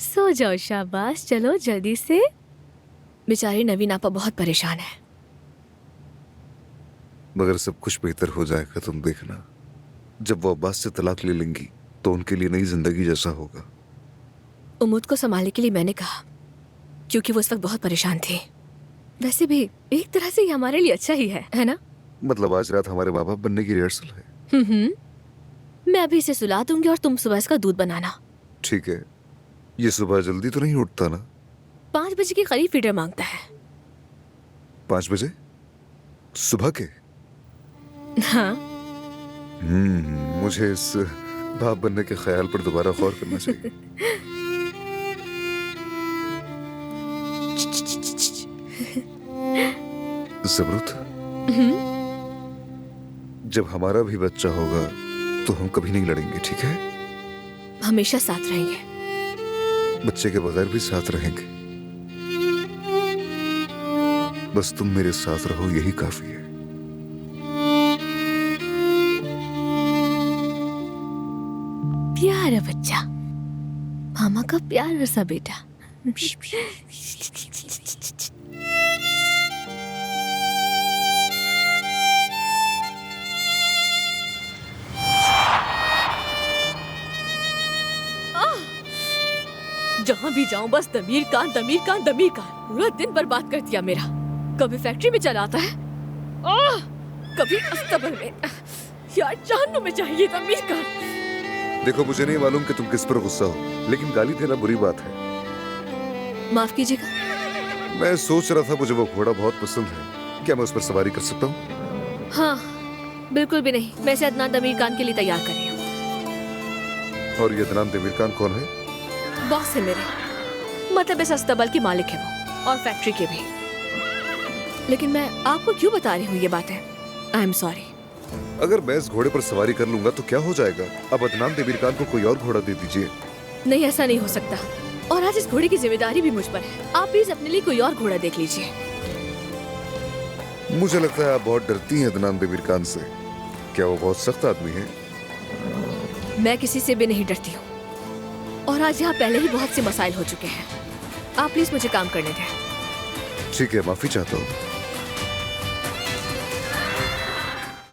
सो जाओ, शाबाश। चलो जल्दी से। बेचारी नवीन आपा बहुत परेशान है। मगर सब कुछ बेहतर हो जाएगा, तुम देखना। जब वो अब्बास से तलाक ले लेंगी तो उनके लिए नई जिंदगी जैसा होगा। उम्मीद को संभालने के लिए मैंने कहा, क्योंकि वो इस वक्त बहुत परेशान थी। वैसे भी एक तरह से ये हमारे लिए अच्छा ही है ना? मतलब आज रात हमारे माँ बाप बनने की रिहर्सल है। मैं अभी इसे सुला दूंगी और तुम सुबह इसका दूध बनाना। ठीक है। ये सुबह जल्दी तो नहीं उठता ना? 5 बजे के करीब फीडर मांगता है। 5 बजे सुबह के? हाँ। मुझे इस बाप बनने के ख्याल पर दोबारा गौर करना चाहिए। ज़बरूत, जब हमारा भी बच्चा होगा तो हम कभी नहीं लड़ेंगे, ठीक है? हमेशा साथ रहेंगे। बच्चे के बगैर भी साथ रहेंगे। बस तुम मेरे साथ रहो, यही काफी है। प्यारा बच्चा, मामा का प्यारा सा बेटा। जहां भी जाऊं बस दमीर कान दमीर कान दमीर कान। पूरा दिन बर्बाद कर दिया मेरा। कभी फैक्ट्री में चला आता है, कभी अस्तबल में। यार जानू में चाहिए दमीर कान। देखो, मुझे नहीं मालूम कि तुम किस पर गुस्सा हो, लेकिन गाली देना बुरी बात है। माफ कीजिएगा। मैं सोच रहा था मुझे वो घोड़ा बहुत पसंद है, क्या मैं उस पर सवारी कर सकता हूँ? हाँ, बिल्कुल भी नहीं। मैं इसे अदनान दमीर कान के लिए तैयार कर रही हूँ। और ये अदनान दमीर कान कौन है? बॉस है मेरे, मतलब इस अस्तबल के मालिक है वो, और फैक्ट्री के भी। लेकिन मैं आपको क्यों बता रही हूँ ये बातें? I am sorry. अगर मैं इस घोड़े पर सवारी कर लूंगा तो क्या हो जाएगा? अब अदनान दमीर कान को कोई और घोड़ा दे दीजिए। नहीं, ऐसा नहीं हो सकता। और आज इस घोड़े की जिम्मेदारी भी मुझ पर है। आप प्लीज अपने लिए कोई और घोड़ा देख लीजिए। मुझे लगता है आप बहुत डरती हैं अदनान दमीर कान से। क्या वो बहुत सख्त आदमी है? मैं किसी से भी नहीं डरती हूँ, और आज यहाँ पहले ही बहुत से मसाइल हो चुके हैं। आप प्लीज मुझे काम करने दें। ठीक है, माफी चाहता हूँ।